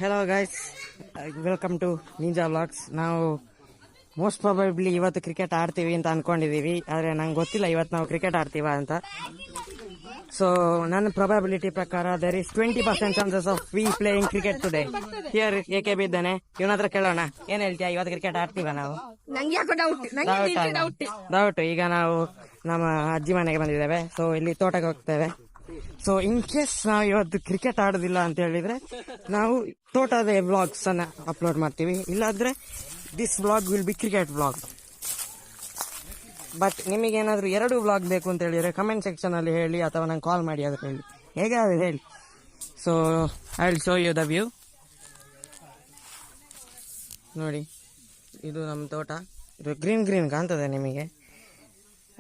Hello guys, welcome to Ninja Vlogs. ನಾವು most probably ಇವತ್ತು cricket ಆಡ್ತೀವಿ ಅಂತ ಅನ್ಕೊಂಡಿದೀವಿ, ಆದರೆ ನಂಗೆ ಗೊತ್ತಿಲ್ಲ ಇವತ್ತು ನಾವು ಕ್ರಿಕೆಟ್ ಆಡ್ತೀವ ಅಂತ. ಸೊ ನನ್ನ ಪ್ರೊಬಬಿಲಿಟಿ ಪ್ರಕಾರ there is 20% chances of we playing cricket today. Here ಏಕೆ ಬಿದ್ದಾನೆ, ಇವನ ಹತ್ರ ಕೇಳೋಣ. ಏನ್ ಹೇಳ್ತೀಯ, ಇವತ್ತು ಕ್ರಿಕೆಟ್ ಆಡ್ತೀವ ನಾವು? ಡೌಟ್. ಈಗ ನಾವು ನಮ್ಮ ಅಜ್ಜಿ ಮನೆಗೆ ಬಂದಿದ್ದೇವೆ, ಸೊ ಇಲ್ಲಿ ತೋಟಕ್ಕೆ ಹೋಗ್ತೇವೆ. ಸೊ ಇನ್ ಕೇಸ್ ನಾವು ಇವತ್ತು ಕ್ರಿಕೆಟ್ ಆಡೋದಿಲ್ಲ ಅಂತ ಹೇಳಿದ್ರೆ ನಾವು ತೋಟದ ವ್ಲಾಗ್ಸ್ ಅನ್ನ ಅಪ್ಲೋಡ್ ಮಾಡ್ತೀವಿ, ಇಲ್ಲಾದ್ರೆ this vlog will be cricket vlog. But ನಿಮಗೇನಾದ್ರೂ 2 ವ್ಲಾಗ್ ಬೇಕು ಅಂತ ಹೇಳಿದ್ರೆ ಕಮೆಂಟ್ ಸೆಕ್ಷನ್ ಅಲ್ಲಿ ಹೇಳಿ, ಅಥವಾ ನಂಗೆ ಕಾಲ್ ಮಾಡಿ ಅದ್ರ ಹೇಳಿ, ಹೇಗಾದ್ರೆ ಹೇಳಿ. So I will show you the view. ನೋಡಿ, ಇದು ನಮ್ಮ ತೋಟ. ಇದು ಗ್ರೀನ್ ಕಾಣ್ತದೆ ನಿಮಗೆ.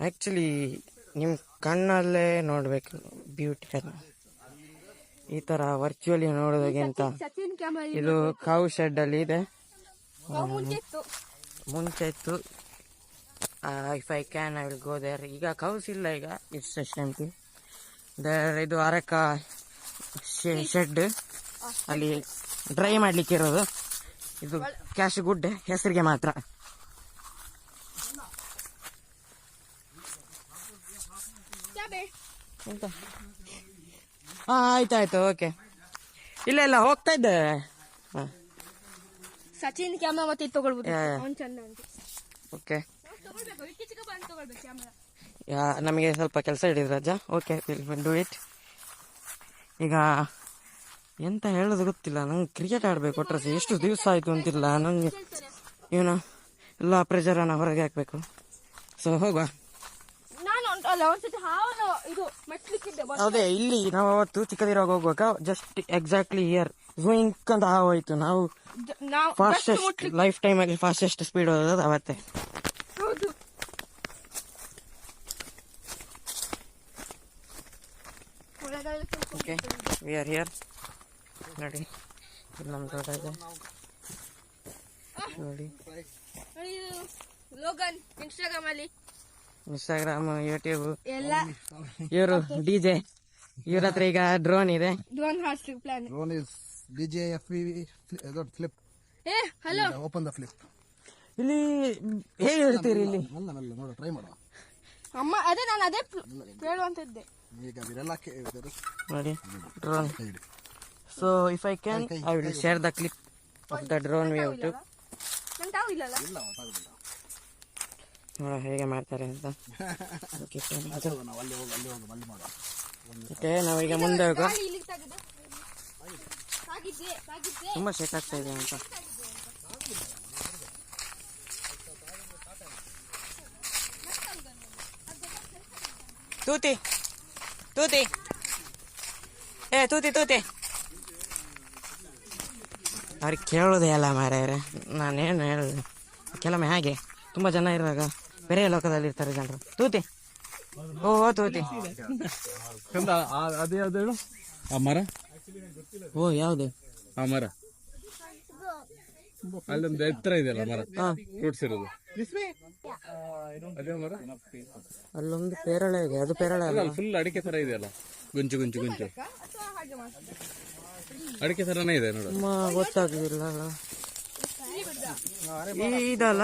ಆಕ್ಚುಲಿ ನಿಮ್ಮ ಕಣ್ಣಲ್ಲೇ ನೋಡ್ಬೇಕು ಬ್ಯೂಟಿ. ಈ ತರ ವರ್ಚುವಲಿ ನೋಡೋದಕ್ಕಿಂತ ಇದು ಕೌ ಶೆಡ್ ಅಲ್ಲಿ ಇದೆ. ಮುಂಚೆ ಇತ್ತು. If I can I will go there. ಈಗ ಕೌಸ್ ಇಲ್ಲ, ಈಗ ಇಟ್ಸ್ ಎಂಟಿ ದೇರ್. ಇದು ಅರಕ ಶೆಡ್, ಅಲ್ಲಿ ಡ್ರೈ ಮಾಡ್ಲಿಕ್ಕೆ ಇರೋದು. ಇದು ಕ್ಯಾಶ್ ಗುಡ್, ಹೆಸರಿಗೆ ಮಾತ್ರ. ಆಯ್ತಾಯ್ತು, ಓಕೆ. ಇಲ್ಲ ಹೋಗ್ತಾ ಇದ್ದೆ. ಸಚಿನ್ ಕ್ಯಾಮ್ರಾ ಮತ್ತೆ ತಗೊಳ್ಬೋದು. ಓಕೆ, ನಮಗೆ ಸ್ವಲ್ಪ ಕೆಲಸ ಹಿಡಿದ್ರು ಅಜ್ಜ. Okay, do it. ಈಗ ಎಂತ ಹೇಳೋದು ಗೊತ್ತಿಲ್ಲ ನಂಗೆ. ಕ್ರಿಕೆಟ್ ಆಡ್ಬೇಕು ಒಟ್ರೆ ಎಷ್ಟು ದಿವಸ ಆಯ್ತು ಅಂತಿಲ್ಲ ನಂಗೆ. ಏನೋ ಎಲ್ಲ ಪ್ರೆಷರನ್ನ ಹೊರಗೆ ಹಾಕ್ಬೇಕು. ಸೊ ಹೋಗುವ. ಅದೇ ಇಲ್ಲಿ ನಾವು ಅವತ್ತು ಚಿಕ್ಕದಿರುವಾಗ ಹೋಗುವಾಗ ಜಸ್ಟ್ ಎಕ್ಸಾಕ್ಟ್ಲಿ ಹಿಯರ್ ಝೂಯಿಂಕ್ ಅಂತ ಹೋಯ್ತು. ನಾವು ಫಾಸ್ಟೆಸ್ಟ್ ಲೈಫ್ ಟೈಮ್ ಅಲ್ಲಿ ಫಾಸ್ಟೆಸ್ಟ್ ಸ್ಪೀಡ್ ಹೋಗೋದು ಅವತ್ತೆ. Okay, we are here. ನೋಡಿ, ನಮ್ಮ ತೋಟ ಇದೆ. ನೋಡಿ, ಇನ್ಸ್ಟಾಗ್ರಾಮ್, ಯೂಟ್ಯೂಬ್ ಎಲ್ಲ. ಇವರು DJ, ಇವ್ರ ಹತ್ರ ಈಗ ಡ್ರೋನ್ ಇದೆ. Drone is DJI flip. Hello, open the flip. ಇಲ್ಲಿ ಹೇಗೆ ಹೇಳ್ತೀರಿ? ಇಲ್ಲಿ ನೋಡು, ಟ್ರೈ ಮಾಡು. ಅಮ್ಮ ಅದೇ ನಾನು ಅದೇ ಹೇಳುವಂತದ್ದೆ. ಈಗ ಇದೆಲ್ಲ ನೋಡಿ drone. So if I can I will share the clip of the drone YouTube. ನೋಡ ಹೇಗೆ ಮಾಡ್ತಾರೆ ಅಂತ. ಓಕೆ, ನಾವೀಗ ಮುಂದೆ ಹೋಗೋ. ತುಂಬಾ ಶೇಕ್ ಆಗ್ತಾ ಇದೆ ಅಂತ. ತೂತಿ ಅವ್ರಿಗೆ ಕೇಳೋದೇ ಅಲ್ಲ ಮಾರ್ಯಾರೆ. ನಾನೇನು ಹೇಳುದು, ಕೆಲವೊಮ್ಮೆ ಹಾಗೆ ತುಂಬಾ ಜನ ಇರುವಾಗ ಬೇರೆ ಲೋಕದಲ್ಲಿ ಇರ್ತಾರೆ ಜನರು. ತೂತಿ ತೂತಿ ಅದೇ ಯಾವ್ದು ಆ ಮರ? ಓ, ಯಾವ್ದು ಆ ಮರ? ಅಲ್ಲೊಂದು ಎತ್ತರ ಇದೆಯಲ್ಲ ಮರ, ಫ್ರೂಟ್ಸ್ ಇರೋದು. ಅದೇ ಮರ. ಅಲ್ಲೊಂದು ಪೇರಳೆ ಇದೆ. ಅದು ಪೇರಳೆ ಅಲ್ಲ, ಫುಲ್ ಅಡಿಕೆ ತರ ಇದೆಯಲ್ಲ, ಗುಂಚು ಅಡಿಕೆ ತರನೇ ಇದೆ ನೋಡು. ಗೊತ್ತಾಗುದಿಲ್ಲ ಇದಲ್ಲ.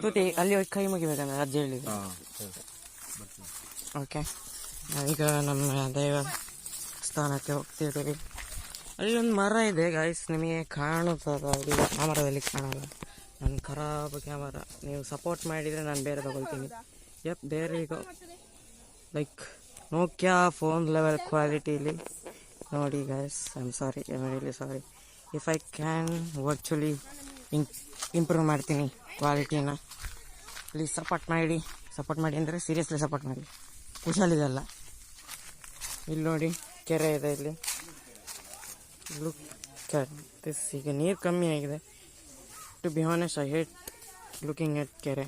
ತೂತಿ ಅಲ್ಲಿ ಕೈ ಮುಗಿಬೇಕಂದ್ರೆ ಅಜ್ಜಿ ಹೇಳಿದ್ರು. ಓಕೆ, ನಾವೀಗ ನಮ್ಮ ದೇವಸ್ಥಾನಕ್ಕೆ ಹೋಗ್ತಿದ್ದೀವಿ. ಅಲ್ಲಿ ಒಂದು ಮರ ಇದೆ ಗೈಸ್, ನಿಮಗೆ ಕಾಣುತ್ತದ? ಆ ಮರದಲ್ಲಿ ಕಾಣಲ್ಲ. ನನ್ನ ಖರಾಬ್ ಕ್ಯಾಮರಾ. ನೀವು ಸಪೋರ್ಟ್ ಮಾಡಿದರೆ ನಾನು ಬೇರೆ ತಗೊಳ್ತೀನಿ. Yup, there we go. Like Nokia phone level ಕ್ವಾಲಿಟಿಲಿ ನೋಡಿ guys. I am sorry, I am really sorry. If I can virtually improve ಮಾಡ್ತೀನಿ ಕ್ವಾಲಿಟಿನ. ಪ್ಲೀಸ್ ಸಪೋರ್ಟ್ ಮಾಡಿ ಅಂದರೆ ಸೀರಿಯಸ್ಲಿ ಸಪೋರ್ಟ್ ಮಾಡಿ. ಹುಷಾರಿದೆಲ್ಲ. ಇಲ್ಲಿ ನೋಡಿ, ಕೆರೆ ಇದೆ ಇಲ್ಲಿ. Look at this. ಈಗ ನೀರು ಕಮ್ಮಿ ಆಗಿದೆ. To be honest, I hate looking at ಕೆರೆ.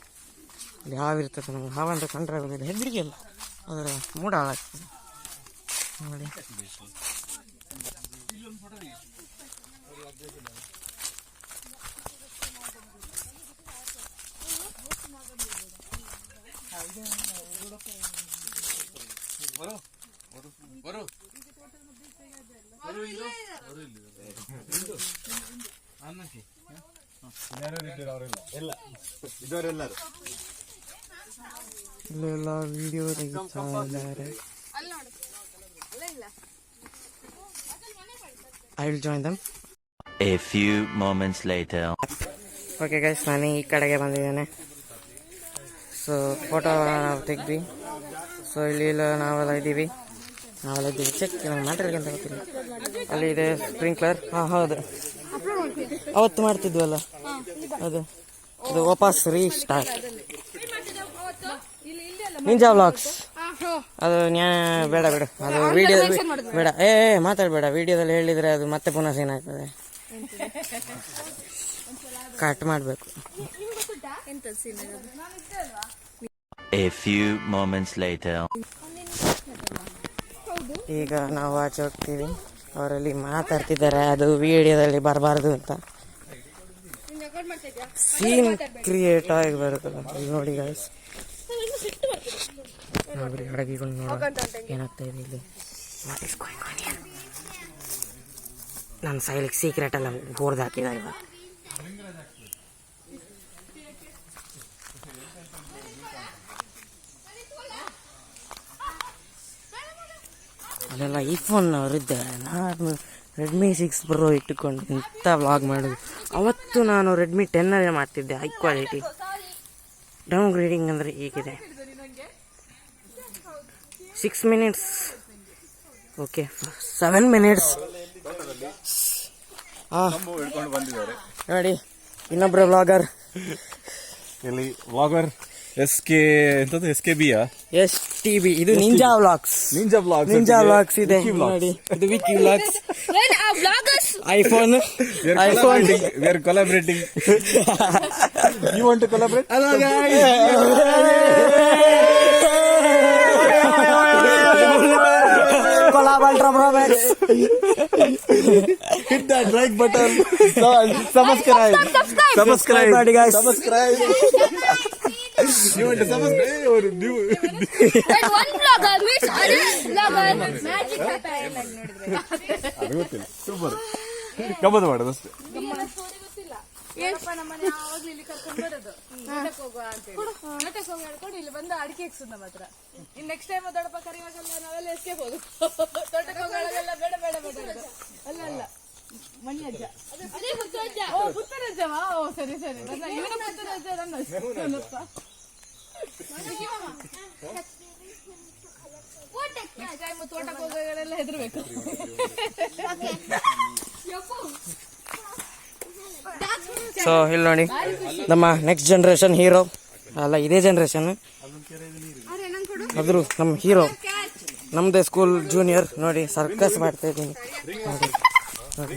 ಇಲ್ಲಿ ಹಾವಿರ್ತದೆ. ನಮ್ಗೆ ಹಾವಂತ ಕಂಡ್ರೆ ಆಗೋದಿಲ್ಲ, ಹೆದರಿಕೆ ಇಲ್ಲ, ಆದರೆ ಮೂಡ ಹಾಳಾಗ್ತದೆ ನೋಡಿ. ಇಲ್ಲೆಲ್ಲ ವಿಡಿಯೋ ತೆಗಿತಾ ಇದ್ದಾರೆ. I will join them. A few moments later. Okay guys, ನಾನು ಈ ಕಡೆಗೆ ಬಂದಿದ್ದೇನೆ. ಸೊ ಫೋಟೋ ನಾವು ತೆಗ್ದ್ವಿ. ಸೊ ಇಲ್ಲಿ ನಾವೆಲ್ಲ ಇದ್ದೀವಿ ಚೆಕ್. ನಂಗೆ ಮ್ಯಾಟ್ರಿಗೆ ಅಂತ ಗೊತ್ತಿಲ್ಲ. ಅಲ್ಲಿ ಇದೆ ಸ್ಪ್ರಿಂಕ್ಲರ್. ಹಾಂ ಹೌದು, ಅವತ್ತು ಮಾಡ್ತಿದ್ವಲ್ಲ ಅದು ವಾಪಸ್ ರೀಸ್ಟಾರ್ಟ್. ನಿಂಜಾ ವ್ಲಾಗ್ಸ್ ಅದು ಬೇಡ ಅದು ವಿಡಿಯೋ ಬೇಡ. ಮಾತಾಡಬೇಡ. ವಿಡಿಯೋದಲ್ಲಿ ಹೇಳಿದರೆ ಅದು ಮತ್ತೆ ಪುನಃ ಸೀನ್ ಆಗ್ತದೆ. ಕಟ್ ಮಾಡಬೇಕು. A few moments later. ಈಗ ನಾವು ಆಚೆ ಹೋಗ್ತೀವಿ. ಅವರಲ್ಲಿ ಮಾತಾಡ್ತಿದ್ದಾರೆ, ಅದು ವಿಡಿಯೋದಲ್ಲಿ ಬರಬಾರ್ದು ಅಂತ. ಸೀನ್ ಕ್ರಿಯೇಟ್ ಆಗಿ ಬರುತ್ತಲ್ಲ. ಇಲ್ಲಿ ನೋಡಿ ಗೈಸ್, ನೋಡಿ ಹಡಗಿಗಳು ನೋಡೋ ಏನಾಗ್ತಾ ಇದೆ ಇಲ್ಲಿ. ನನ್ನ ಸೈಲಿಗೆ ಸೀಕ್ರೆಟ್ ಎಲ್ಲ ಬೋರ್ದು ಹಾಕಿದ್ದಾರೆ ಇವಾಗ. ಅಲ್ಲೆಲ್ಲ ಐಫೋನ್ ಅವರಿದ್ದಾರೆ. ನಾನು ರೆಡ್ಮಿ 6 Pro ಇಟ್ಟುಕೊಂಡು ಇಂಥ ವ್ಲಾಗ್ ಮಾಡೋದು. ಅವತ್ತು ನಾನು ರೆಡ್ಮಿ 10 ಮಾಡ್ತಿದ್ದೆ, ಹೈ ಕ್ವಾಲಿಟಿ. ಡೌನ್ ಗ್ರೇಡಿಂಗ್ ಅಂದರೆ ಹೀಗಿದೆ. 6 minutes, ಓಕೆ 7 minutes. ನೋಡಿ ಇನ್ನೊಬ್ಬರು ವ್ಲಾಗರ್. ಇಲ್ಲಿ ವ್ಲಾಗರ್ SKB STB. ಇದು ನಿಂಜಾ ವ್ಲಾಗ್ಸ್ ಇದೆ ನೋಡಿ. ಇದು Vicky Vlogs. IPhone we are collaborating. You want to collaborate? Collab Ultra Pro Max. Hit that like button. Subscribe ಮಾಡಿ guys. Subscribe. You want to subscribe or new? One vlogger meets other vlogger. Magic happen. ಅದು ಗೊತ್ತಿಲ್ಲ. Super ಗಮ್ಮತ್ತು ಮಾಡೋದು ಅಷ್ಟೇ. ಏನಪ್ಪ ನಮ್ಮನೆ ಯಾವಾಗ್ಲೂ ಇಲ್ಲಿ ಕರ್ಕೊಂಡು ಬರೋದು. ನೋಡಕ್ ಹೋಗುವ ಅಂತೇಳಿ ನೋಡಕ್ ಹೋಗಿ ಹೇಳ್ಕೊಂಡು ಇಲ್ಲಿ ಬಂದು ಅಡಿಕೆ ಇಕ್ಸುದು ನಮ್ಮ ಹತ್ರ. ಇನ್ ನೆಕ್ಸ್ಟ್ ಟೈಮ್ ದೊಡ್ಡಪ್ಪ ಕರಿವಾಗಲ್ಲ ನಾವೆಲ್ಲ ಎಸ್ಕೇಪ್ ಹೋಗು. ತೋಟಕ್ಕೆ ಹೋಗೋಳೆಲ್ಲ ಬೇಡ ಅಲ್ಲ ಮಣಿ ಅಜ್ಜ. ಓ ಪುತ್ತರಜ್ಜವಾ. ಓ ಸರಿ ನನ್ನ ಇವನ ಪುತ್ತರಜ್ಜ ನನ್ನ ನೆಕ್ಸ್ಟ್ ಟೈಮ್ ತೋಟಕ್ಕೆ ಹೋಗೋಳೆಲ್ಲ ಹೆದರ್ಬೇಕು. ಸೊ ಇಲ್ಲಿ ನೋಡಿ ನಮ್ಮ ನೆಕ್ಸ್ಟ್ ಜನರೇಷನ್ ಹೀರೋ ಅಲ್ಲ, ಇದೇ ಜನರೇಷನ್ ಆದರೂ ನಮ್ಮ ಹೀರೋ. ನಮ್ಮದೇ ಸ್ಕೂಲ್ ಜೂನಿಯರ್. ನೋಡಿ ಸರ್ಕಸ್ ಮಾಡ್ತಾ ಇದ್ದೀನಿ ನೋಡಿ.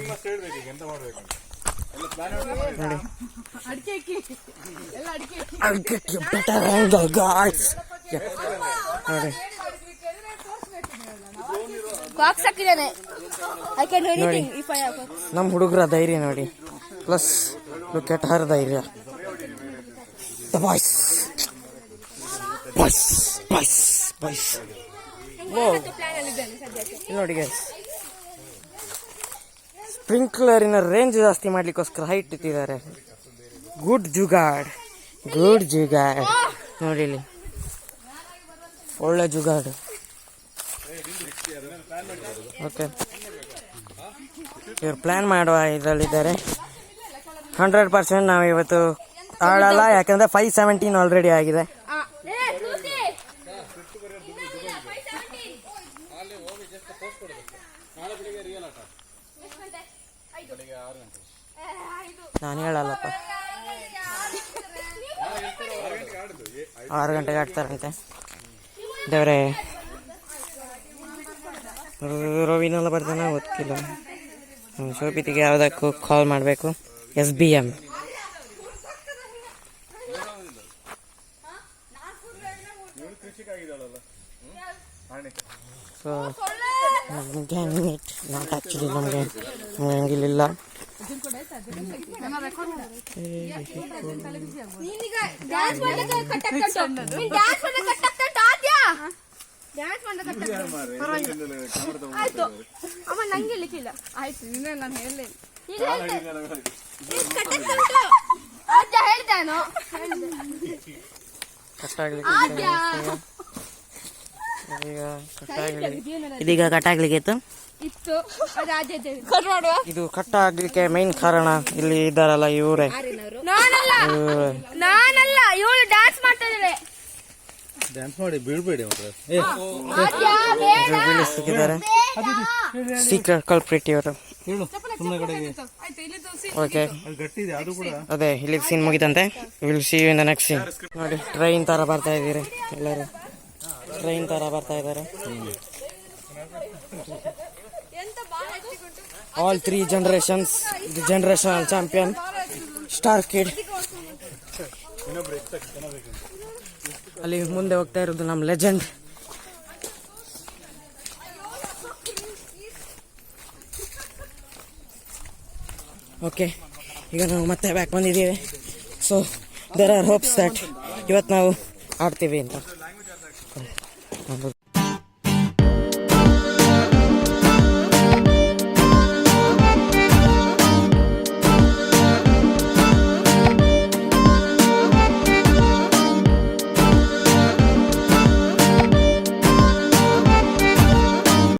ಬೆಟರ್ ಆಂಗಲ್ ಗಾಯ್ಸ್ ನೋಡಿ. ನೋಡಿ ನಮ್ಮ ಹುಡುಗರ ಧೈರ್ಯ ನೋಡಿ. ಪ್ಲಸ್ ಲುಕ್ ಎಟ್ ಹರ್ ಧೈರ್ಯ. ದ ಬಾಯ್ಸ್ ನೋಡಿ ಗೈಸ್, ಸ್ಪ್ರಿಂಕ್ಲರಿನ ರೇಂಜ್ ಜಾಸ್ತಿ ಮಾಡ್ಲಿಕ್ಕೋಸ್ಕರ ಹೈಟ್ ಇಟ್ಟಿದ್ದಾರೆ. ಗುಡ್ ಜುಗಾಡ್ ನೋಡಿ ಇಲ್ಲಿ ಒಳ್ಳೆ ಜುಗಾಡ್. ಓಕೆ, ಇವ್ರು ಪ್ಲಾನ್ ಮಾಡುವ ಇದರಲ್ಲಿದ್ದಾರೆ. 100% ನಾವು ಇವತ್ತು ಆಡಲ್ಲ, ಯಾಕಂದ್ರೆ 517 ಆಲ್ರೆಡಿ ಆಗಿದೆ. ನಾನು ಹೇಳಲ್ಲಪ್ಪ, 6 ಗಂಟೆಗೆ ಆಡ್ತಾರಂತೆ. ದೇವ್ರೆ, ರವಿನೆಲ್ಲ ಬರ್ತಾನೆ ಗೊತ್ತಿಲ್ಲ. ಶೋಭಿತಿಗೆ ಯಾವುದಕ್ಕೂ ಕಾಲ್ ಮಾಡಬೇಕು. SBM. ಸೊ ನಮಗೆ ನಾಟ್ ಆ್ಯಕ್ಚುಲಿ ನಮಗೆ ಹಂಗಿಲ್ಲ. ನೀನೀಗ ಡ್ಯಾನ್ಸ್ ಮಾಡಕ್ಕೆ ಕಟ್ಟಾಗ್ತಾ ಉಂಟು. ನೀನ್ ಡ್ಯಾನ್ಸ್ ಮಾಡಕ್ಕೆ ಕಟ್ಟಾಗ್ತಾ ಉಂಟು ಆದ್ಯಾ? ಡ್ಯಾನ್ಸ್ ಮಾಡಕ್ಕೆ ಆಯ್ತು. ಅಮ್ಮ ನಂಗೆ ಹೇಳಿಕ್ಕಿಲ್ಲ. ಆಯ್ತು ಇನ್ನೇ ನಾನು ಹೇಳಲಿಲ್ಲ. ಈಗ ಕಟ್ಟಾಗ್ತಾ ಉಂಟು. ಆದ್ಯಾ ಹೇಳ್ತಾನೋ ಕಟ್ಟಾಗ್ಲಿಕ್ಕೆ ಆದ್ಯಾ ಇದೀಗ ಕಟ್ಟಾಗ್ಲಿಕ್ಕೆ ಇತ್ತು. ಇತ್ತು ಅದು ಆದ್ಯಾ ಕಟ್ ಮಾಡುವ. ಇದು ಕಟ್ಟಾಗ್ಲಿಕ್ಕೆ ಮೈನ್ ಕಾರಣ ಇಲ್ಲಿ ಇದ್ದಾರಲ್ಲ ಇವರೇ. ನಾನಲ್ಲ ಇವಳು ಡ್ಯಾನ್ಸ್ ಮಾಡ್ತಾ ಇದ್ದಾಳೆ. ಡ್ಯಾನ್ಸ್ ಮಾಡಿ ಬೀಳ್ಬೇಡಿ ಮಾತ್ರ. ಆದ್ಯಾ ಬೇಡ ಬೀಳಿಸ್ತಿದ್ದಾರೆ ಸೀಕ್ರೆಟ್ ಕಲ್ಪ್ರಿಟ್ ಇವರು. ಹೇಳು ಸುಮ್ಮನೆ ಕಡೆಗೆ. ಆಯ್ತು ಇಲ್ಲಿ ತೋರಿಸಿ. ಓಕೆ ಅದು ಗಟ್ಟಿದೆ ಅದು ಕೂಡ. ಅದೇ ಇಲ್ಲಿ ಸೀನ್ ಮುಗಿತಂತೆ. Will see you in the next scene. ನೋಡಿ ಟ್ರೈನ್ ತರ ಬರ್ತಾ ಇದ್ದೀರಿ ಎಲ್ಲರೂ. ಟ್ರೈನ್ ತರ ಬರ್ತಾ ಇದ್ದಾರೆ. All 3 generations, the generational champion, Star Kid. ಅಲ್ಲಿ ಮುಂದೆ ಹೋಗ್ತಾ ಇರೋದು ನಮ್ಮ ಲೆಜೆಂಡ್. ಓಕೆ, ಈಗ ನಾವು ಮತ್ತೆ ಬ್ಯಾಕ್ ಬಂದಿದ್ದೀವಿ. So there are hopes that ಇವತ್ತು ನಾವು ಆಡ್ತೀವಿ ಅಂತ.